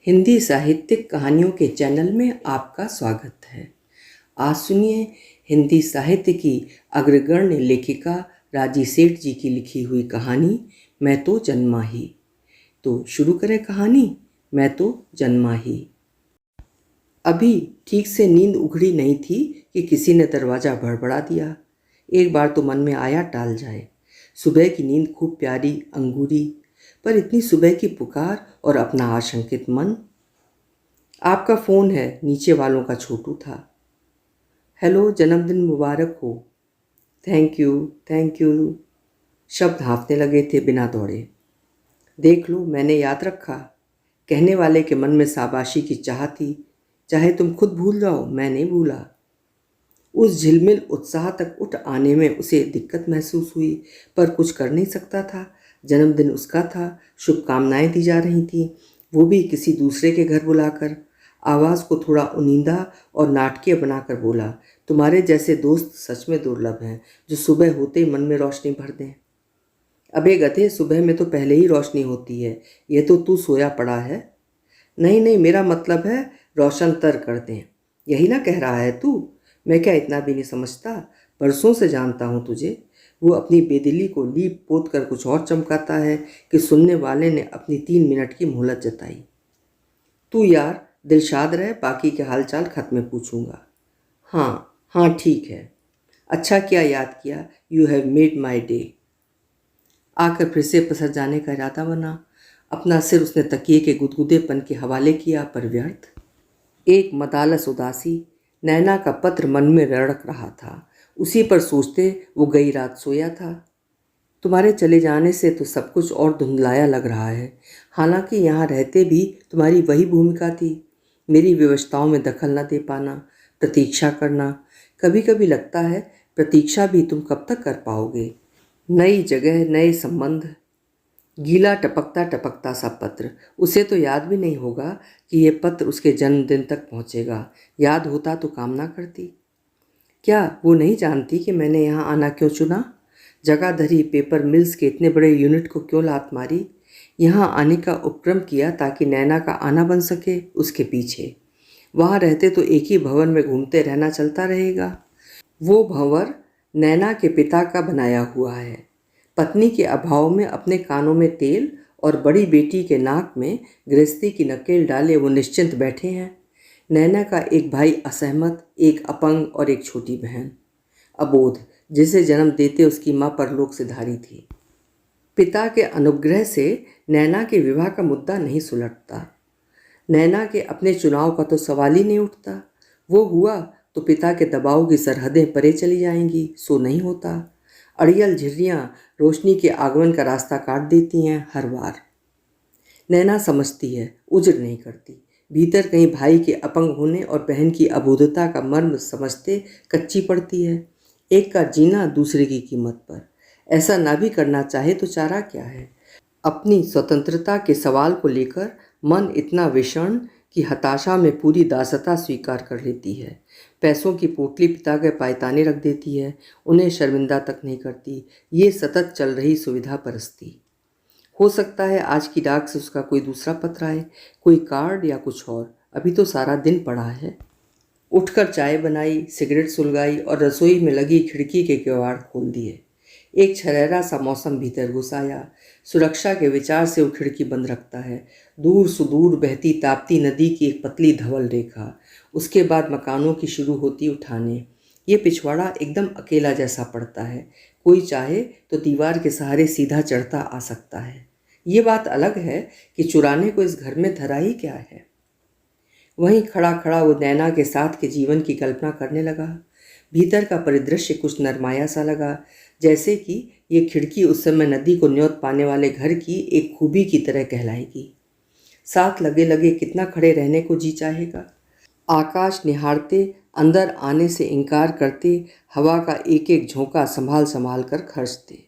हिंदी साहित्यिक कहानियों के चैनल में आपका स्वागत है। आज सुनिए हिंदी साहित्य की अग्रगण्य लेखिका राजी सेठ जी की लिखी हुई कहानी मैं तो जन्मा ही। तो शुरू करें कहानी मैं तो जन्मा ही। अभी ठीक से नींद उघड़ी नहीं थी कि किसी ने दरवाज़ा भड़बड़ा दिया। एक बार तो मन में आया टाल जाए। सुबह की नींद खूब प्यारी अंगूरी, पर इतनी सुबह की पुकार और अपना आशंकित मन। आपका फ़ोन है, नीचे वालों का छोटू था। हेलो, जन्मदिन मुबारक हो। Thank you thank you. शब्द हाँफने लगे थे बिना दौड़े। देख लो, मैंने याद रखा। कहने वाले के मन में शाबाशी की चाह थी। चाहे तुम खुद भूल जाओ, मैं नहीं भूला। उस झिलमिल उत्साह तक उठ आने में उसे दिक्कत महसूस हुई, पर कुछ कर नहीं सकता था। जन्मदिन उसका था, शुभकामनाएं दी जा रही थीं, वो भी किसी दूसरे के घर बुलाकर। आवाज़ को थोड़ा उनींदा और नाटकीय बनाकर बोला, तुम्हारे जैसे दोस्त सच में दुर्लभ हैं, जो सुबह होते ही मन में रोशनी भर दें। अबे गधे, सुबह में तो पहले ही रोशनी होती है, ये तो तू सोया पड़ा है। नहीं नहीं, मेरा मतलब है रोशन तर कर दें। यही ना कह रहा है तू? मैं क्या इतना भी नहीं समझता? बरसों से जानता हूँ तुझे। वो अपनी बेदिली को लीप पोत कर कुछ और चमकाता है कि सुनने वाले ने अपनी 3 मिनट की मोहलत जताई। तू यार दिलशाद रहे, बाकी के हालचाल खत में पूछूंगा। हाँ हाँ ठीक है। अच्छा किया याद किया, you have made my day. आकर फिर से पसर जाने का इरादा बना। अपना सिर उसने तकिए के गुदगुदेपन के हवाले किया, पर व्यर्थ। एक मदालस उदासी, नैना का पत्र मन में रड़क रहा था। उसी पर सोचते वो गई रात सोया था। तुम्हारे चले जाने से तो सब कुछ और धुंधलाया लग रहा है। हालांकि यहाँ रहते भी तुम्हारी वही भूमिका थी, मेरी विवशताओं में दखल न दे पाना, प्रतीक्षा करना। कभी कभी लगता है प्रतीक्षा भी तुम कब तक कर पाओगे। नई जगह, नए संबंध। गीला टपकता टपकता सा पत्र। उसे तो याद भी नहीं होगा कि यह पत्र उसके जन्मदिन तक पहुंचेगा। याद होता तो काम ना करती। क्या वो नहीं जानती कि मैंने यहाँ आना क्यों चुना? जगाधरी पेपर मिल्स के इतने बड़े यूनिट को क्यों लात मारी? यहाँ आने का उपक्रम किया ताकि नैना का आना बन सके उसके पीछे। वहाँ रहते तो एक ही भवन में घूमते रहना चलता रहेगा। वो भंवर नैना के पिता का बनाया हुआ है। पत्नी के अभाव में अपने कानों में तेल और बड़ी बेटी के नाक में गृहस्थी की नकेल डाले वो निश्चिंत बैठे हैं। नैना का एक भाई असहमत, एक अपंग और एक छोटी बहन अबोध, जिसे जन्म देते उसकी माँ परलोक से धारी थी। पिता के अनुग्रह से नैना के विवाह का मुद्दा नहीं सुलटता। नैना के अपने चुनाव का तो सवाल ही नहीं उठता। वो हुआ तो पिता के दबाव की सरहदें परे चली जाएंगी, सो नहीं होता। अड़ियल झिर्रियाँ रोशनी के आगमन का रास्ता काट देती हैं हर बार। नैना समझती है, उजड़ नहीं करती। भीतर कहीं भाई के अपंग होने और बहन की अबोधता का मर्म समझते कच्ची पड़ती है। एक का जीना दूसरे की कीमत पर। ऐसा ना भी करना चाहे तो चारा क्या है? अपनी स्वतंत्रता के सवाल को लेकर मन इतना विषण कि हताशा में पूरी दासता स्वीकार कर लेती है। पैसों की पोटली पिता के पायताने रख देती है, उन्हें शर्मिंदा तक नहीं करती। ये सतत चल रही सुविधा परस्ती। हो सकता है आज की डाक से उसका कोई दूसरा पत्र आए, कोई कार्ड या कुछ और। अभी तो सारा दिन पड़ा है। उठकर चाय बनाई, सिगरेट सुलगाई और रसोई में लगी खिड़की के किवाड़ खोल दिए। एक छरहरा सा मौसम भीतर घुस आया। सुरक्षा के विचार से वो खिड़की बंद रखता है। दूर सुदूर बहती ताप्ती नदी की एक पतली धवल रेखा, उसके बाद मकानों की शुरू होती उठाने। ये पिछवाड़ा एकदम अकेला जैसा पड़ता है। कोई चाहे तो दीवार के सहारे सीधा चढ़ता आ सकता है। ये बात अलग है कि चुराने को इस घर में धरा ही क्या है। वहीं खड़ा खड़ा वो नैना के साथ के जीवन की कल्पना करने लगा। भीतर का परिदृश्य कुछ नरमाया सा लगा, जैसे कि ये खिड़की उस समय नदी को न्योत पाने वाले घर की एक खूबी की तरह कहलाएगी। साथ लगे लगे कितना खड़े रहने को जी चाहेगा। आकाश निहारते, अंदर आने से इनकार करते, हवा का एक एक झोंका संभाल संभाल कर खर्चते।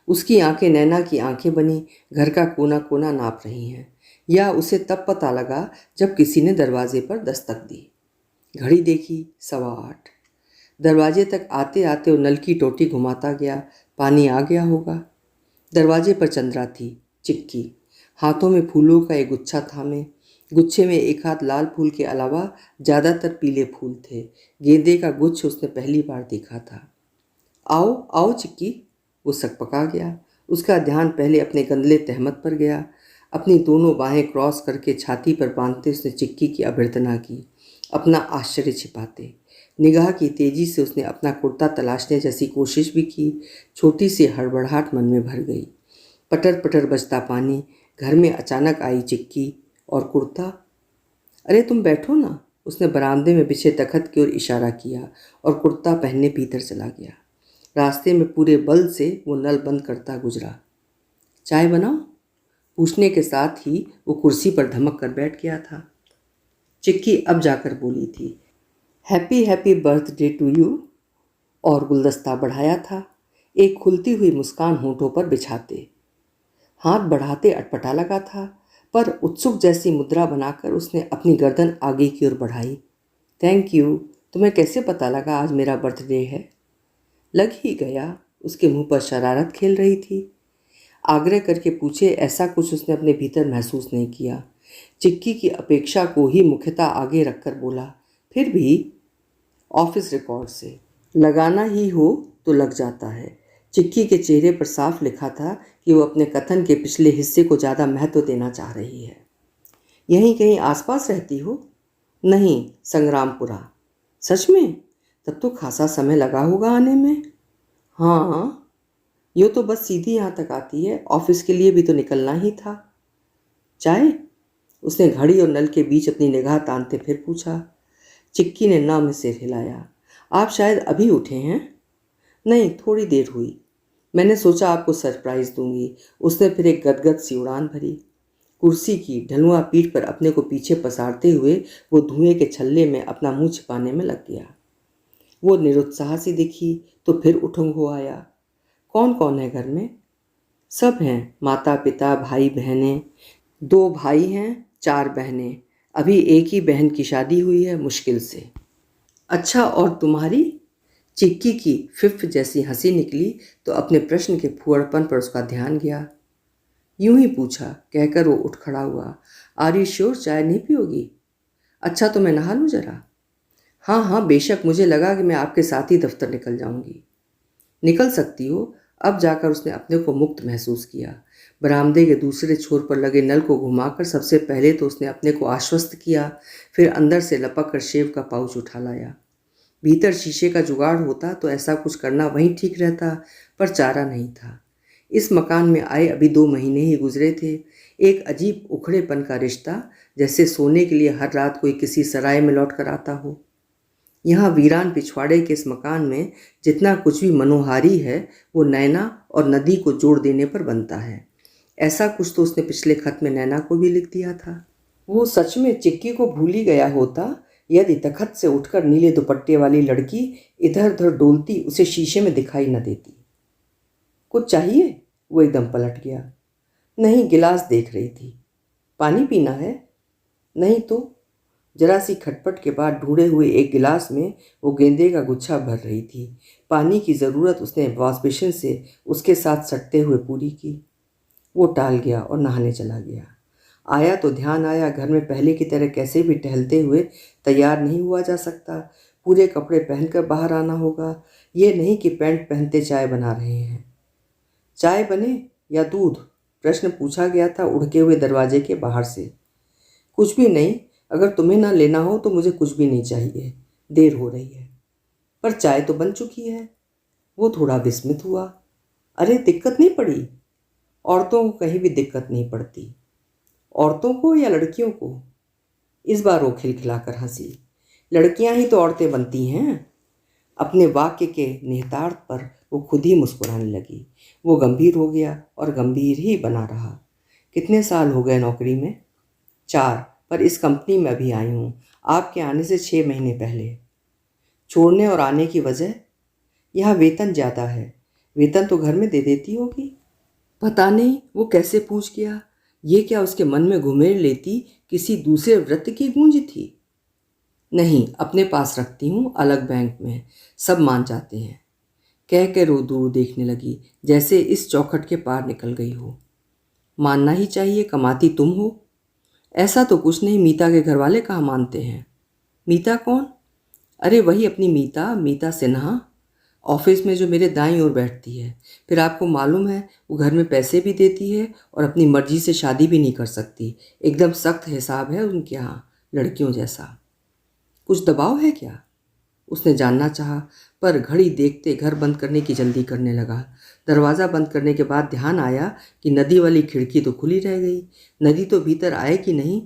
उसकी आंखें नैना की आंखें बनी, घर का कोना कोना नाप रही हैं। या उसे तब पता लगा जब किसी ने दरवाजे पर दस्तक दी। घड़ी देखी, 8:15। दरवाजे तक आते आते वो नल की टोटी घुमाता गया। पानी आ गया होगा। दरवाजे पर चंद्रा थी, चिक्की, हाथों में फूलों का एक गुच्छा थामे। गुच्छे में एक हाथ लाल फूल के अलावा ज़्यादातर पीले फूल थे। गेंदे का गुच्छ उसने पहली बार देखा था। आओ आओ चिक्की, वो सकपका गया। उसका ध्यान पहले अपने गंदले तहमत पर गया। अपनी दोनों बाहें क्रॉस करके छाती पर बांधते उसने चिक्की की अभ्यर्थना की, अपना आश्चर्य छिपाते। निगाह की तेजी से उसने अपना कुर्ता तलाशने जैसी कोशिश भी की। छोटी सी हड़बड़ाहट मन में भर गई। पटर पटर बजता पानी। घर में अचानक आई चिक्की। और कुर्ता? अरे तुम बैठो ना, उसने बरामदे में बिछे तखत की ओर इशारा किया और कुर्ता पहनने भीतर चला गया। रास्ते में पूरे बल से वो नल बंद करता गुजरा। चाय बनाओ, पूछने के साथ ही वो कुर्सी पर धमक कर बैठ गया था। चिक्की अब जाकर बोली थी, happy happy birthday to you, और गुलदस्ता बढ़ाया था, एक खुलती हुई मुस्कान होठों पर बिछाते। हाथ बढ़ाते अटपटा लगा था, पर उत्सुक जैसी मुद्रा बनाकर उसने अपनी गर्दन आगे की ओर बढ़ाई। थैंक यू, तुम्हें कैसे पता लगा आज मेरा बर्थडे है? लग ही गया, उसके मुंह पर शरारत खेल रही थी। आग्रह करके पूछे ऐसा कुछ उसने अपने भीतर महसूस नहीं किया। चिक्की की अपेक्षा को ही मुख्यतः आगे रखकर बोला, फिर भी ऑफिस रिकॉर्ड से लगाना ही हो तो लग जाता है। चिक्की के चेहरे पर साफ लिखा था कि वो अपने कथन के पिछले हिस्से को ज़्यादा महत्व देना चाह रही है। यहीं कहीं आसपास रहती हो? नहीं, संग्रामपुरा। सच में? तब तो खासा समय लगा होगा आने में। हाँ, ये तो बस सीधी यहाँ तक आती है, ऑफिस के लिए भी तो निकलना ही था। चाय? उसने घड़ी और नल के बीच अपनी निगाह तानते फिर पूछा। चिक्की ने ना में सिर हिलाया। आप शायद अभी उठे हैं? नहीं, थोड़ी देर हुई। मैंने सोचा आपको सरप्राइज दूंगी। उसने फिर एक गदगद सी उड़ान भरी। कुर्सी की ढलुआ पीठ पर अपने को पीछे पसारते हुए वो धुएं के छल्ले में अपना मुंह छिपाने में लग गया। वो निरुत्साह सी दिखी तो फिर उठंग हो आया। कौन कौन है घर में? सब हैं, माता पिता भाई बहनें। 2 भाई हैं, 4 बहनें। अभी एक ही बहन की शादी हुई है, मुश्किल से। अच्छा, और तुम्हारी? चिक्की की फिफ जैसी हंसी निकली तो अपने प्रश्न के फुहड़पन पर उसका ध्यान गया। यूं ही पूछा कहकर वो उठ खड़ा हुआ। आर यू श्योर, चाय नहीं पियोगी? अच्छा तो मैं नहा लूँ जरा? हाँ हाँ बेशक, मुझे लगा कि मैं आपके साथ ही दफ्तर निकल जाऊंगी। निकल सकती हो। अब जाकर उसने अपने को मुक्त महसूस किया। बरामदे के दूसरे छोर पर लगे नल को घुमाकर सबसे पहले तो उसने अपने को आश्वस्त किया, फिर अंदर से लपक कर शेव का पाउच उठा लाया। भीतर शीशे का जुगाड़ होता तो ऐसा कुछ करना वहीं ठीक रहता, पर चारा नहीं था। इस मकान में आए अभी 2 महीने ही गुजरे थे। एक अजीब उखड़ेपन का रिश्ता, जैसे सोने के लिए हर रात कोई किसी सराय में लौट कर आता हो। यहाँ वीरान पिछवाड़े के इस मकान में जितना कुछ भी मनोहारी है वो नैना और नदी को जोड़ देने पर बनता है। ऐसा कुछ तो उसने पिछले खत में नैना को भी लिख दिया था। वो सच में चिक्की को भूल ही गया होता यदि तखत से उठकर नीले दुपट्टे वाली लड़की इधर उधर डोलती उसे शीशे में दिखाई न देती। कुछ चाहिए? वो एकदम पलट गया। नहीं, गिलास देख रही थी। पानी पीना है? नहीं तो। जरा सी खटपट के बाद ढूंढे हुए एक गिलास में वो गेंदे का गुच्छा भर रही थी। पानी की ज़रूरत उसने वॉश बेसिन से उसके साथ सटते हुए पूरी की। वो टाल गया और नहाने चला गया। आया तो ध्यान आया घर में पहले की तरह कैसे भी टहलते हुए तैयार नहीं हुआ जा सकता। पूरे कपड़े पहनकर बाहर आना होगा, ये नहीं कि पैंट पहनते चाय बना रहे हैं। चाय बने या दूध? प्रश्न पूछा गया था उड़के हुए दरवाजे के बाहर से। कुछ भी नहीं, अगर तुम्हें ना लेना हो तो मुझे कुछ भी नहीं चाहिए, देर हो रही है। पर चाय तो बन चुकी है। वो थोड़ा विस्मित हुआ। अरे दिक्कत नहीं पड़ी? औरतों को कहीं भी दिक्कत नहीं पड़ती। औरतों को या लड़कियों को? इस बार वो खिलखिलाकर हंसी। लड़कियां ही तो औरतें बनती हैं। अपने वाक्य के निहितार्थ पर वो खुद ही मुस्कुराने लगी। वो गंभीर हो गया और गंभीर ही बना रहा। कितने साल हो गए नौकरी में? 4, पर इस कंपनी में अभी आई हूँ, आपके आने से 6 महीने पहले। छोड़ने और आने की वजह? यहाँ वेतन ज़्यादा है। वेतन तो घर में दे देती होगी। पता नहीं वो कैसे पूछ गया। ये क्या उसके मन में घुमेड़ लेती किसी दूसरे व्रत की गूंज थी? नहीं, अपने पास रखती हूँ, अलग बैंक में। सब मान जाते हैं। कह कर वो दूर देखने लगी, जैसे इस चौखट के पार निकल गई हो। मानना ही चाहिए, कमाती तुम हो। ऐसा तो कुछ नहीं, मीता के घर वाले कहाँ मानते हैं। मीता कौन? अरे वही अपनी मीता, मीता सिन्हा, ऑफिस में जो मेरे दाईं ओर बैठती है। फिर आपको मालूम है वो घर में पैसे भी देती है और अपनी मर्जी से शादी भी नहीं कर सकती। एकदम सख्त हिसाब है उनके यहाँ, लड़कियों जैसा। कुछ दबाव है क्या? उसने जानना चाहा, पर घड़ी देखते घर बंद करने की जल्दी करने लगा। दरवाज़ा बंद करने के बाद ध्यान आया कि नदी वाली खिड़की तो खुली रह गई। नदी तो भीतर आए कि नहीं,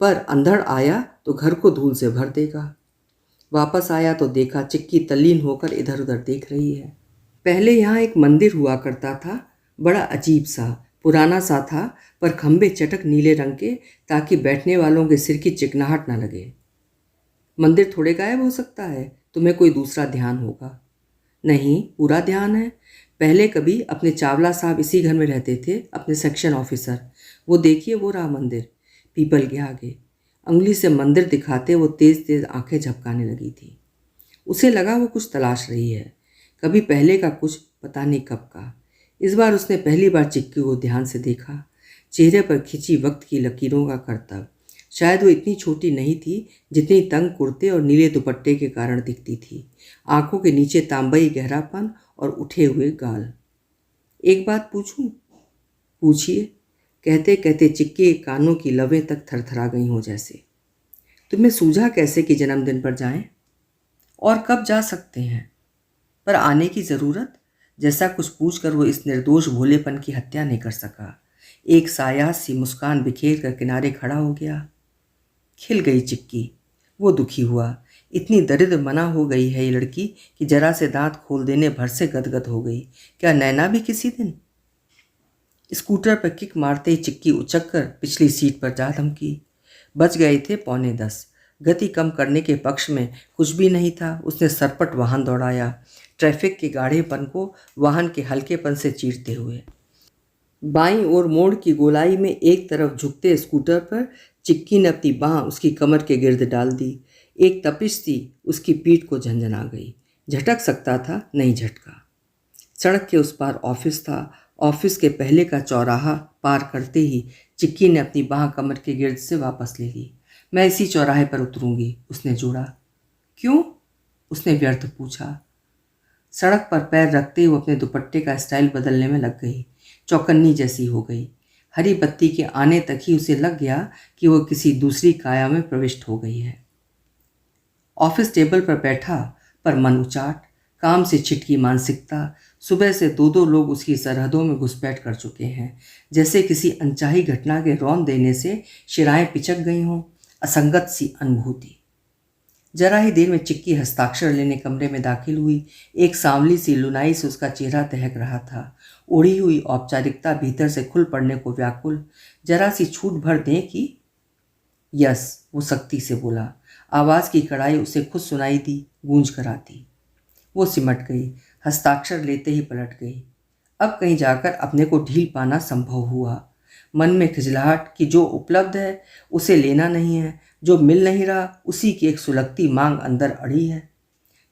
पर अंधड़ आया तो घर को धूल से भर देगा। वापस आया तो देखा चिक्की तल्लीन होकर इधर उधर देख रही है। पहले यहाँ एक मंदिर हुआ करता था, बड़ा अजीब सा, पुराना सा था, पर खंबे चटक नीले रंग के, ताकि बैठने वालों के सिर की चिकनाहट न लगे। मंदिर थोड़े गायब हो सकता है, तुम्हें कोई दूसरा ध्यान होगा। नहीं, पूरा ध्यान है। पहले कभी अपने चावला साहब इसी घर में रहते थे, अपने सेक्शन ऑफिसर। वो देखिए, वो रहा मंदिर, पीपल के आगे। अंगुली से मंदिर दिखाते वो तेज तेज आंखें झपकाने लगी थी। उसे लगा वो कुछ तलाश रही है, कभी पहले का कुछ, पता नहीं कब का। इस बार उसने पहली बार चिक्की को ध्यान से देखा। चेहरे पर खिंची वक्त की लकीरों का करतब। शायद वो इतनी छोटी नहीं थी जितनी तंग कुर्ते और नीले दुपट्टे के कारण दिखती थी। आंखों के नीचे तांबई गहरापन और उठे हुए गाल। एक बात पूछूं? पूछिए, कहते कहते चिक्की के कानों की लवें तक थरथरा गई हों जैसे। तुम्हें सूझा कैसे कि जन्मदिन पर जाएं? और कब जा सकते हैं? पर आने की ज़रूरत? जैसा कुछ पूछकर वो इस निर्दोष भोलेपन की हत्या नहीं कर सका। एक साया सी मुस्कान बिखेर कर किनारे खड़ा हो गया। खिल गई चिक्की। वो दुखी हुआ। इतनी दरिद्र मना हो गई है ये लड़की कि जरा से दांत खोल देने भर से गदगद हो गई। क्या नैना भी किसी दिन? स्कूटर पर किक मारते ही चिक्की उचक कर पिछली सीट पर जा धमकी। बज गए थे 9:45। गति कम करने के पक्ष में कुछ भी नहीं था। उसने सरपट वाहन दौड़ाया, ट्रैफिक के गाढ़ेपन को वाहन के हल्केपन से चीरते हुए। बाईं ओर मोड़ की गोलाई में एक तरफ झुकते स्कूटर पर चिक्की ने अपनी बाँह उसकी कमर के गिर्द डाल दी। एक तपिश सी उसकी पीठ को झंझना गई। झटक सकता था, नहीं झटका। सड़क के उस पार ऑफिस था। ऑफिस के पहले का चौराहा पार करते ही चिक्की ने अपनी बाँह कमर के गिर्द से वापस ले ली। मैं इसी चौराहे पर उतरूंगी, उसने जोड़ा। क्यों? उसने व्यर्थ पूछा। सड़क पर पैर रखते हुए अपने दुपट्टे का स्टाइल बदलने में लग गई। चौकन्नी जैसी हो गई। हरी बत्ती के आने तक ही उसे लग गया कि वो किसी दूसरी काया में प्रविष्ट हो गई है। ऑफिस टेबल पर बैठा, पर मन उचाट, काम से छिटकी मानसिकता। सुबह से दो दो लोग उसकी सरहदों में घुसपैठ कर चुके हैं। जैसे किसी अनचाही घटना के रौंद देने से शिराएं पिचक गई हों। असंगत सी अनुभूति। जरा ही देर में चिक्की हस्ताक्षर लेने कमरे में दाखिल हुई। एक सांवली सी लुनाई से उसका चेहरा दहक रहा था। ओढ़ी हुई औपचारिकता भीतर से खुल पड़ने को व्याकुल। जरा सी छूट भर दें कि? यस, वो सख्ती से बोला। आवाज़ की कड़ाई उसे खुद सुनाई दी, गूंज कर आती। वो सिमट गई, हस्ताक्षर लेते ही पलट गई। अब कहीं जाकर अपने को ढील पाना संभव हुआ। मन में खिजलाहट कि जो उपलब्ध है उसे लेना नहीं है, जो मिल नहीं रहा उसी की एक सुलगती मांग अंदर अड़ी है।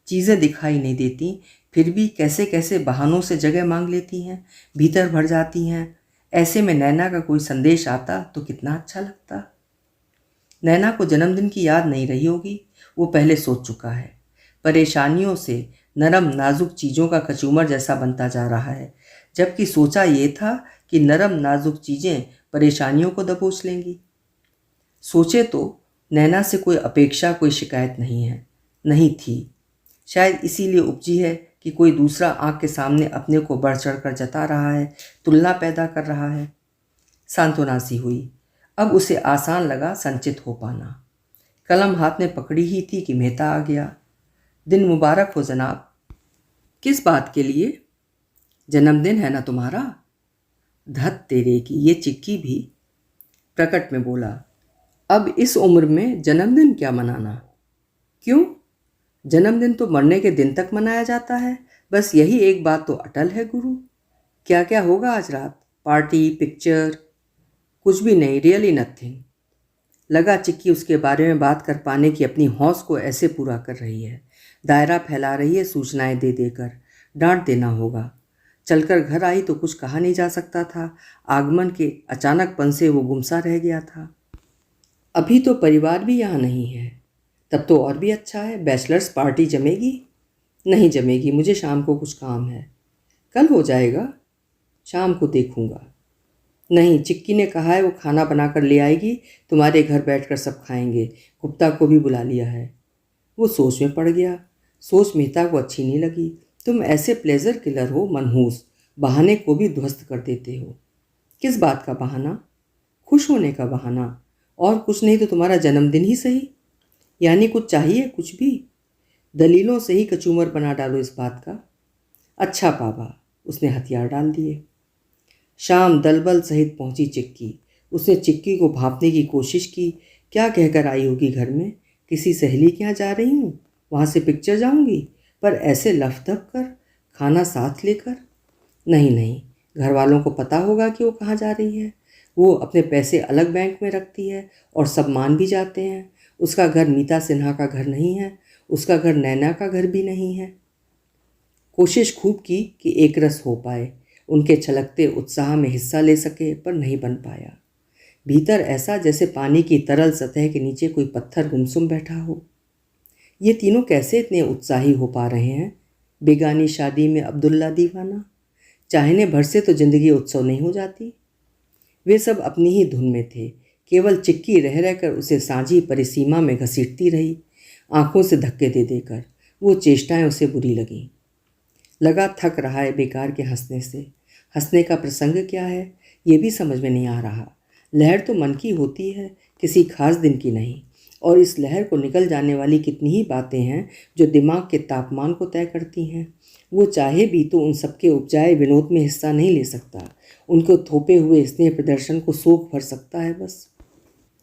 चीज़ें दिखाई नहीं देती, फिर भी कैसे कैसे बहानों से जगह मांग लेती हैं, भीतर भर जाती हैं। ऐसे में नैना का कोई संदेश आता तो कितना अच्छा लगता। नैना को जन्मदिन की याद नहीं रही होगी, वो पहले सोच चुका है। परेशानियों से नरम नाजुक चीज़ों का कचूमर जैसा बनता जा रहा है, जबकि सोचा ये था कि नरम नाजुक चीज़ें परेशानियों को दबोच लेंगी। सोचे तो नैना से कोई अपेक्षा, कोई शिकायत नहीं है, नहीं थी। शायद इसीलिए उपजी है कि कोई दूसरा आँख के सामने अपने को बढ़ चढ़ कर जता रहा है, तुलना पैदा कर रहा है। सांत्वना सी हुई। अब उसे आसान लगा संचित हो पाना। कलम हाथ में पकड़ी ही थी कि मेहता आ गया। दिन मुबारक हो जनाब। किस बात के लिए? जन्मदिन है ना तुम्हारा? धत तेरे की, ये चिक्की भी प्रकट में बोला। अब इस उम्र में जन्मदिन क्या मनाना? क्यों? जन्मदिन तो मरने के दिन तक मनाया जाता है। बस यही एक बात तो अटल है गुरु। क्या क्या होगा आज रात? Party, picture? कुछ भी नहीं, रियली नथिंग। लगा चिक्की उसके बारे में बात कर पाने की अपनी हौस को ऐसे पूरा कर रही है, दायरा फैला रही है सूचनाएं दे देकर। डांट देना होगा। चलकर घर आई तो कुछ कहा नहीं जा सकता था। आगमन के अचानकपन से वो गुमसा रह गया था। अभी तो परिवार भी यहाँ नहीं है। तब तो और भी अच्छा है, बैचलर्स पार्टी जमेगी। नहीं जमेगी, मुझे शाम को कुछ काम है। कल हो जाएगा, शाम को देखूंगा। नहीं, चिक्की ने कहा है वो खाना बनाकर ले आएगी, तुम्हारे घर बैठकर सब खाएंगे। गुप्ता को भी बुला लिया है। वो सोच में पड़ गया। सोच मेहता को अच्छी नहीं लगी। तुम ऐसे प्लेजर किलर हो मनहूस, बहाने को भी ध्वस्त कर देते हो। किस बात का बहाना? खुश होने का बहाना। और कुछ नहीं तो तुम्हारा जन्मदिन ही सही। यानी कुछ चाहिए, कुछ भी? दलीलों से ही कचूमर बना डालो इस बात का। अच्छा पापा, उसने हथियार डाल दिए। शाम दलबल सहित पहुंची चिक्की। उसने चिक्की को भांपने की कोशिश की। क्या कहकर आई होगी घर में? किसी सहेली के यहाँ जा रही हूँ, वहाँ से पिक्चर जाऊँगी। पर ऐसे लफदफ कर, खाना साथ लेकर? नहीं नहीं, घर वालों को पता होगा कि वो कहाँ जा रही है। वो अपने पैसे अलग बैंक में रखती है और सब मान भी जाते हैं। उसका घर मीता सिन्हा का घर नहीं है, उसका घर नैना का घर भी नहीं है। कोशिश खूब की कि एक रस हो पाए, उनके छलकते उत्साह में हिस्सा ले सके, पर नहीं बन पाया। भीतर ऐसा जैसे पानी की तरल सतह के नीचे कोई पत्थर गुमसुम बैठा हो। ये तीनों कैसे इतने उत्साही हो पा रहे हैं? बेगानी शादी में अब्दुल्ला दीवाना। चाहने भर से तो जिंदगी उत्सव नहीं हो जाती। वे सब अपनी ही धुन में थे। केवल चिक्की रह रहकर उसे साझी परिसीमा में घसीटती रही, आंखों से धक्के दे देकर। वो चेष्टाएं उसे बुरी लगीं। लगा थक रहा है बेकार के हंसने से। हंसने का प्रसंग क्या है, ये भी समझ में नहीं आ रहा। लहर तो मन की होती है, किसी खास दिन की नहीं। और इस लहर को निकल जाने वाली कितनी ही बातें हैं जो दिमाग के तापमान को तय करती हैं। वो चाहे भी तो उन सबके उपजाए विनोद में हिस्सा नहीं ले सकता। उनको थोपे हुए स्नेह प्रदर्शन को सोख भर सकता है बस।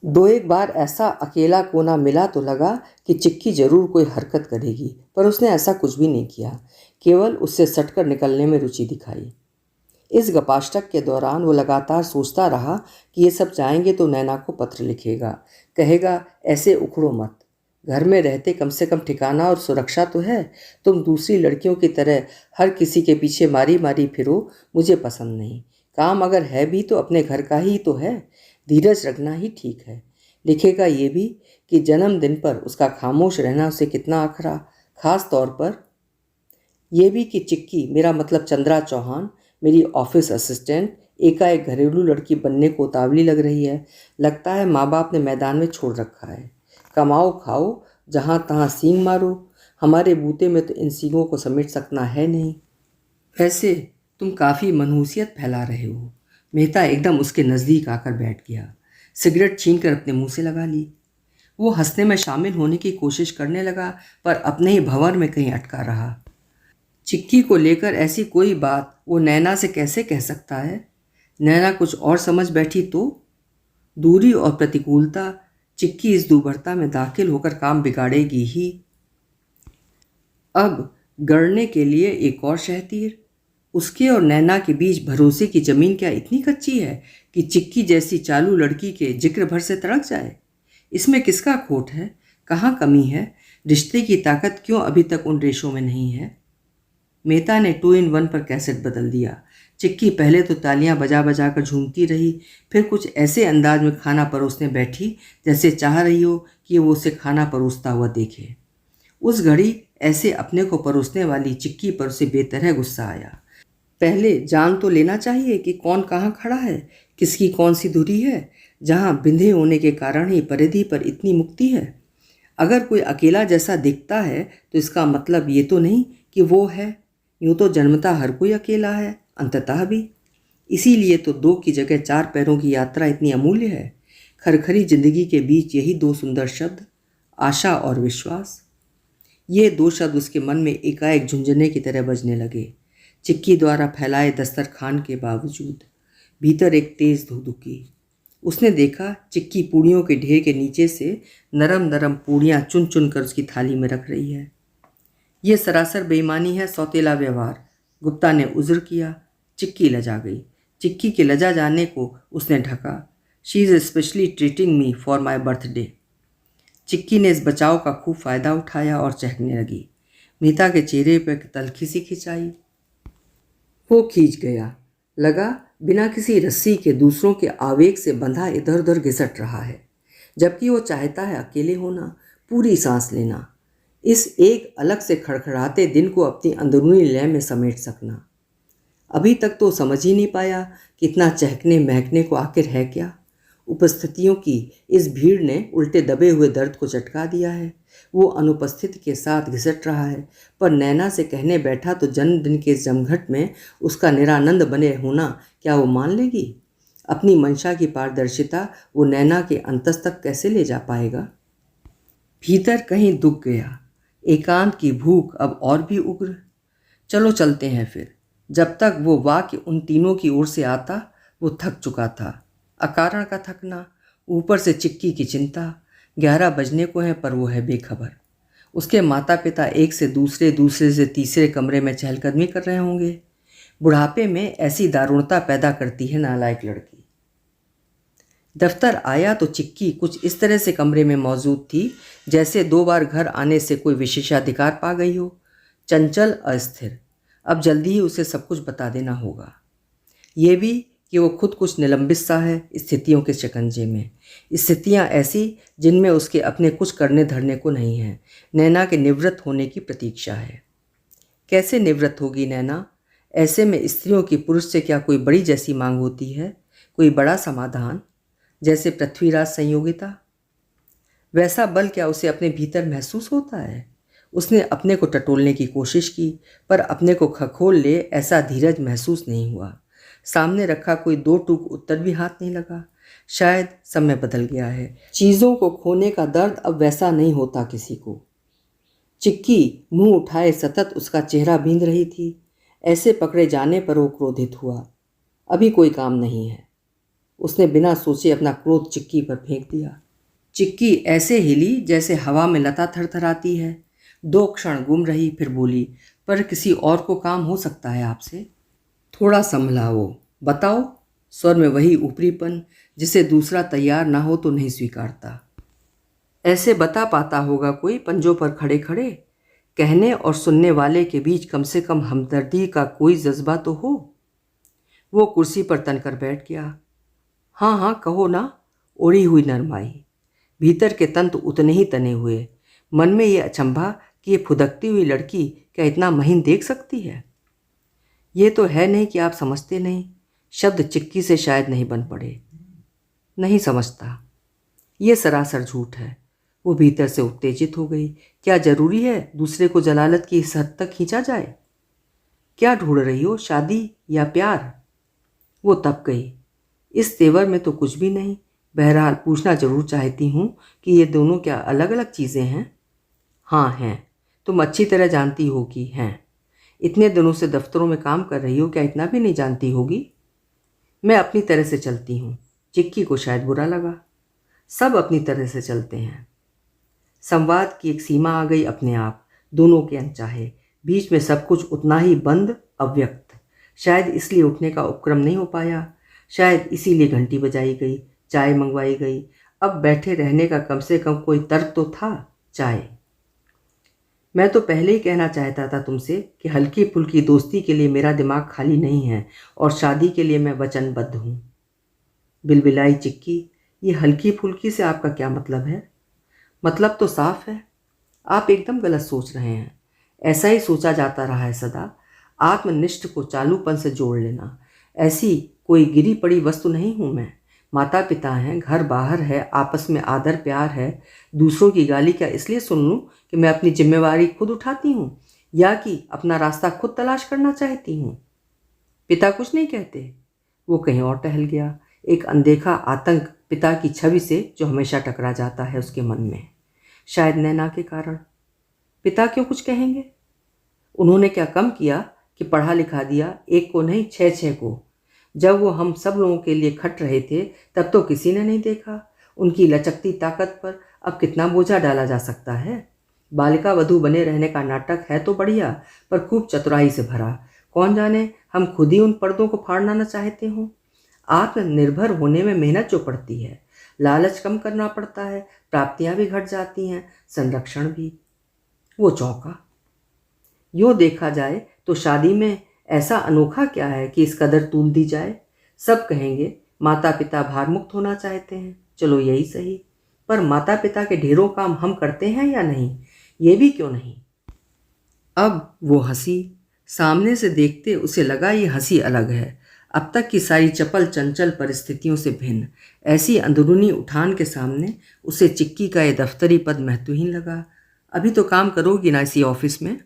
दो एक बार ऐसा अकेला कोना मिला तो लगा कि चिक्की जरूर कोई हरकत करेगी, पर उसने ऐसा कुछ भी नहीं किया। केवल उससे सटकर निकलने में रुचि दिखाई। इस गपाष्टक के दौरान वो लगातार सोचता रहा कि ये सब जाएंगे तो नैना को पत्र लिखेगा, कहेगा ऐसे उखड़ो मत, घर में रहते कम से कम ठिकाना और सुरक्षा तो है। तुम दूसरी लड़कियों की तरह हर किसी के पीछे मारी मारी फिरो, मुझे पसंद नहीं। काम अगर है भी तो अपने घर का ही तो है, धीरज रखना ही ठीक है। लिखेगा ये भी कि जन्मदिन पर उसका खामोश रहना उसे कितना आखरा, खास तौर पर यह भी कि चिक्की, मेरा मतलब चंद्रा चौहान, मेरी ऑफिस असिस्टेंट, एकाएक घरेलू लड़की बनने को उतावली लग रही है। लगता है माँ बाप ने मैदान में छोड़ रखा है। कमाओ खाओ, जहाँ तहाँ सींग मारो। हमारे बूते में तो इन सींगों को समेट सकना है नहीं। वैसे तुम काफ़ी मनहूसियत फैला रहे हो। मेहता एकदम उसके नज़दीक आकर बैठ गया। सिगरेट छीनकर अपने मुंह से लगा ली। वो हंसने में शामिल होने की कोशिश करने लगा, पर अपने ही भंवर में कहीं अटका रहा। चिक्की को लेकर ऐसी कोई बात वो नैना से कैसे कह सकता है? नैना कुछ और समझ बैठी तो? दूरी और प्रतिकूलता, चिक्की इस दुर्बलता में दाखिल होकर काम बिगाड़ेगी ही। अब गढ़ने के लिए एक और शहतीर। उसके और नैना के बीच भरोसे की जमीन क्या इतनी कच्ची है कि चिक्की जैसी चालू लड़की के जिक्र भर से तड़क जाए? इसमें किसका खोट है, कहाँ कमी है? रिश्ते की ताकत क्यों अभी तक उन रेशों में नहीं है? मेहता ने 2-in-1 पर कैसेट बदल दिया। चिक्की पहले तो तालियां बजा बजा कर झूमती रही, फिर कुछ ऐसे अंदाज में खाना परोसने बैठी जैसे चाह रही हो कि वो उसे खाना परोसता हुआ देखे। उस घड़ी ऐसे अपने को परोसने वाली चिक्की पर उसे बेतरह गुस्सा आया। पहले जान तो लेना चाहिए कि कौन कहाँ खड़ा है, किसकी कौन सी धुरी है, जहाँ बिंधे होने के कारण ही परिधि पर इतनी मुक्ति है। अगर कोई अकेला जैसा दिखता है तो इसका मतलब ये तो नहीं कि वो है। यूँ तो जन्मता हर कोई अकेला है, अंततः भी। इसीलिए तो 2 की जगह 4 पैरों की यात्रा इतनी अमूल्य है। खरखरी जिंदगी के बीच यही 2 सुंदर शब्द, आशा और विश्वास। ये 2 शब्द उसके मन में एकाएक झुंझुने की तरह बजने लगे। चिक्की द्वारा फैलाए दस्तरखान के बावजूद भीतर एक तेज धुकधुकी। उसने देखा चिक्की पूड़ियों के ढेर के नीचे से नरम नरम पूड़ियाँ चुन चुन कर उसकी थाली में रख रही है। ये सरासर बेईमानी है, सौतेला व्यवहार, गुप्ता ने उज़्र किया। चिक्की लजा गई। चिक्की के लजा जाने को उसने ढका। She is specially treating me for my birthday. Chikki ने इस बचाव का खूब फायदा उठाया और चहकने लगी। मीता के चेहरे पर तल्खी सी खिंचाई। वो खींच गया। लगा बिना किसी रस्सी के दूसरों के आवेग से बंधा इधर उधर घिसट रहा है। जबकि वो चाहता है अकेले होना, पूरी सांस लेना, इस एक अलग से खड़खड़ाते दिन को अपनी अंदरूनी लय में समेट सकना। अभी तक तो समझ ही नहीं पाया कि इतना चहकने महकने को आखिर है क्या। उपस्थितियों की इस भीड़ ने उल्टे दबे हुए दर्द को चटका दिया है। वो अनुपस्थित के साथ घिसट रहा है, पर नैना से कहने बैठा तो जन्मदिन के जमघट में उसका निरानंद बने होना क्या वो मान लेगी? अपनी मंशा की पारदर्शिता वो नैना के अंतस तक कैसे ले जा पाएगा? भीतर कहीं दुख गया, एकांत की भूख अब और भी उग्र। चलो चलते हैं फिर। जब तक वो वाक्य उन तीनों की ओर से आता वो थक चुका था। अकारण का थकना, ऊपर से चिक्की की चिंता। 11 बजने को है पर वो है बेखबर। उसके माता पिता एक से दूसरे, दूसरे से तीसरे कमरे में चहलकदमी कर रहे होंगे। बुढ़ापे में ऐसी दारुणता पैदा करती है नालायक लड़की। दफ्तर आया तो चिक्की कुछ इस तरह से कमरे में मौजूद थी जैसे 2 बार घर आने से कोई विशेषाधिकार पा गई हो। चंचल, अस्थिर। अब जल्दी ही उसे सब कुछ बता देना होगा। ये भी कि वो खुद कुछ निलंबित सा है स्थितियों के शिकंजे में। स्थितियाँ ऐसी जिनमें उसके अपने कुछ करने धरने को नहीं है। नैना के निवृत्त होने की प्रतीक्षा है। कैसे निवृत्त होगी नैना? ऐसे में स्त्रियों की पुरुष से क्या कोई बड़ी जैसी मांग होती है? कोई बड़ा समाधान, जैसे पृथ्वीराज संयोगिता? वैसा बल क्या उसे अपने भीतर महसूस होता है? उसने अपने को टटोलने की कोशिश की, पर अपने को खखोल ले ऐसा धीरज महसूस नहीं हुआ। सामने रखा कोई 2 टूक उत्तर भी हाथ नहीं लगा। शायद समय बदल गया है। चीज़ों को खोने का दर्द अब वैसा नहीं होता किसी को। चिक्की मुंह उठाए सतत उसका चेहरा बींध रही थी। ऐसे पकड़े जाने पर वो क्रोधित हुआ। अभी कोई काम नहीं है। उसने बिना सोचे अपना क्रोध चिक्की पर फेंक दिया। चिक्की ऐसे हिली जैसे हवा में लता थरथराती है। 2 क्षण गुम रही, फिर बोली, पर किसी और को काम हो सकता है आपसे? थोड़ा संभला वो। बताओ। स्वर में वही ऊपरीपन जिसे दूसरा तैयार ना हो तो नहीं स्वीकारता। ऐसे बता पाता होगा कोई पंजों पर खड़े खड़े? कहने और सुनने वाले के बीच कम से कम हमदर्दी का कोई जज्बा तो हो। वो कुर्सी पर तनकर बैठ गया। हाँ हाँ कहो ना। ओढ़ी हुई नरमाई। भीतर के तंतु उतने ही तने हुए। मन में ये अचंभा कि ये फुदकती हुई लड़की क्या इतना महीन देख सकती है? ये तो है नहीं कि आप समझते नहीं। शब्द चिक्की से शायद नहीं बन पड़े। नहीं समझता, ये सरासर झूठ है। वो भीतर से उत्तेजित हो गई। क्या जरूरी है दूसरे को जलालत की इस हद तक खींचा जाए? क्या ढूंढ रही हो, शादी या प्यार? वो तप गई। इस तेवर में तो कुछ भी नहीं। बहरहाल पूछना जरूर चाहती हूँ कि ये दोनों क्या अलग अलग चीज़ें हैं? हाँ हैं। तुम अच्छी तरह जानती हो कि हैं। इतने दिनों से दफ्तरों में काम कर रही हो, क्या इतना भी नहीं जानती होगी? मैं अपनी तरह से चलती हूँ। चिक्की को शायद बुरा लगा। सब अपनी तरह से चलते हैं। संवाद की एक सीमा आ गई अपने आप, दोनों के अनचाहे। बीच में सब कुछ उतना ही बंद, अव्यक्त। शायद इसलिए उठने का उपक्रम नहीं हो पाया। शायद इसीलिए घंटी बजाई गई, चाय मंगवाई गई। अब बैठे रहने का कम से कम कोई तर्क तो था। चाय। मैं तो पहले ही कहना चाहता था तुमसे कि हल्की फुल्की दोस्ती के लिए मेरा दिमाग खाली नहीं है और शादी के लिए मैं वचनबद्ध हूँ। बिलबिलाई चिक्की। ये हल्की फुल्की से आपका क्या मतलब है? मतलब तो साफ है। आप एकदम गलत सोच रहे हैं। ऐसा ही सोचा जाता रहा है सदा। आत्मनिष्ठ को चालूपन से जोड़ लेना। ऐसी कोई गिरी पड़ी वस्तु नहीं हूँ मैं। माता पिता हैं, घर बाहर है, आपस में आदर प्यार है। दूसरों की गाली क्या इसलिए सुन लूँ कि मैं अपनी जिम्मेवारी खुद उठाती हूँ, या कि अपना रास्ता खुद तलाश करना चाहती हूँ? पिता कुछ नहीं कहते? वो कहीं और टहल गया। एक अनदेखा आतंक पिता की छवि से जो हमेशा टकरा जाता है उसके मन में। शायद नैना के कारण। पिता क्यों कुछ कहेंगे? उन्होंने क्या कम किया कि पढ़ा लिखा दिया, एक को नहीं 6-6 को। जब वो हम सब लोगों के लिए खट रहे थे तब तो किसी ने नहीं देखा। उनकी लचकती ताकत पर अब कितना बोझा डाला जा सकता है। बालिका वधू बने रहने का नाटक है तो बढ़िया, पर खूब चतुराई से भरा। कौन जाने हम खुद ही उन पर्दों को फाड़ना न चाहते हों। आत्मनिर्भर होने में मेहनत जो पड़ती है, लालच कम करना पड़ता है, प्राप्तियां भी घट जाती हैं, संरक्षण भी। वो चौंका। यूँ देखा जाए तो शादी में ऐसा अनोखा क्या है कि इस कदर तूल दी जाए? सब कहेंगे माता पिता भार मुक्त होना चाहते हैं। चलो यही सही। पर माता पिता के ढेरों काम हम करते हैं या नहीं, ये भी क्यों नहीं। अब वो हंसी। सामने से देखते उसे लगा ये हंसी अलग है, अब तक की सारी चपल चंचल परिस्थितियों से भिन्न। ऐसी अंदरूनी उठान के सामने उसे चिक्की का ये दफ्तरी पद महत्वहीन लगा। अभी तो काम करोगी ना इसी ऑफिस में।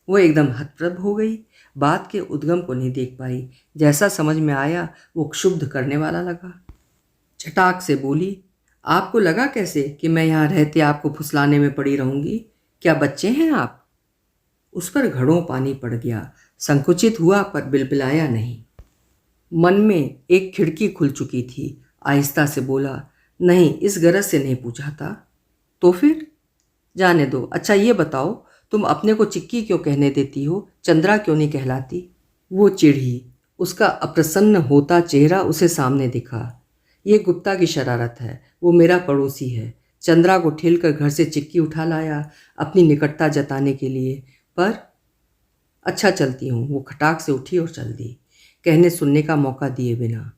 वो एकदम हतप्रभ हो गई, बात के उद्गम को नहीं देख पाई। जैसा समझ में आया वो क्षुब्ध करने वाला लगा। चटाक से बोली, आपको लगा कैसे कि मैं यहाँ रहते आपको फुसलाने में पड़ी रहूंगी? क्या बच्चे हैं आप? उस पर घड़ों पानी पड़ गया। संकुचित हुआ पर बिलबिलाया नहीं। मन में एक खिड़की खुल चुकी थी। आहिस्ता से बोला, नहीं, इस गरज से नहीं पूछा था। तो फिर? जाने दो। अच्छा ये बताओ, तुम अपने को चिक्की क्यों कहने देती हो, चंद्रा क्यों नहीं कहलाती? वो चिढ़ी। उसका अप्रसन्न होता चेहरा उसे सामने दिखा। ये गुप्ता की शरारत है, वो मेरा पड़ोसी है। चंद्रा को ठेलकर घर से चिक्की उठा लाया अपनी निकटता जताने के लिए। पर अच्छा चलती हूँ। वो खटाक से उठी और चल दी, कहने सुनने का मौका दिए बिना।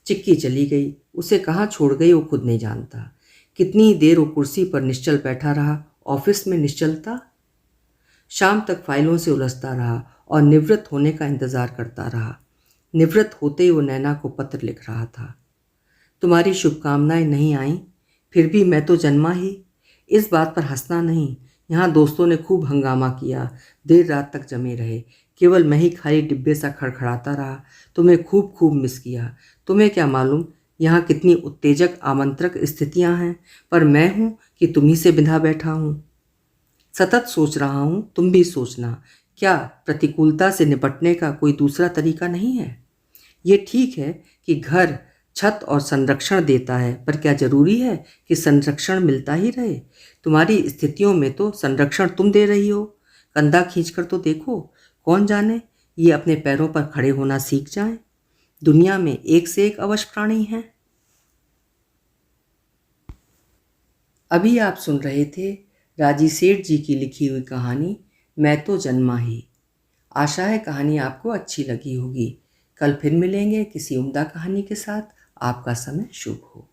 चिक्की चली गई। उसे कहाँ छोड़ गई वो खुद नहीं जानता। कितनी ही देर वो कुर्सी पर निश्चल बैठा रहा, ऑफिस में निश्चलता। शाम तक फाइलों से उलझता रहा और निवृत्त होने का इंतजार करता रहा। निवृत्त होते ही वो नैना को पत्र लिख रहा था। तुम्हारी शुभकामनाएं नहीं आईं, फिर भी मैं तो जन्मा ही। इस बात पर हंसना नहीं। यहाँ दोस्तों ने खूब हंगामा किया, देर रात तक जमे रहे। केवल मैं ही खाली डिब्बे सा खड़खड़ाता रहा। तुम्हें खूब खूब मिस किया। तुम्हें क्या मालूम यहाँ कितनी उत्तेजक आमंत्रक स्थितियाँ हैं, पर मैं हूँ कि तुम्ही से बिंधा बैठा हूँ। सतत सोच रहा हूँ, तुम भी सोचना। क्या प्रतिकूलता से निपटने का कोई दूसरा तरीका नहीं है? ये ठीक है कि घर छत और संरक्षण देता है, पर क्या जरूरी है कि संरक्षण मिलता ही रहे? तुम्हारी स्थितियों में तो संरक्षण तुम दे रही हो। कंधा खींचकर तो देखो, कौन जाने ये अपने पैरों पर खड़े होना सीख जाएं। दुनिया में एक से एक अवश प्राणी हैं। अभी आप सुन रहे थे राजी सेठ जी की लिखी हुई कहानी मैं तो जन्मा ही। आशा है कहानी आपको अच्छी लगी होगी। कल फिर मिलेंगे किसी उम्दा कहानी के साथ। आपका समय शुभ हो।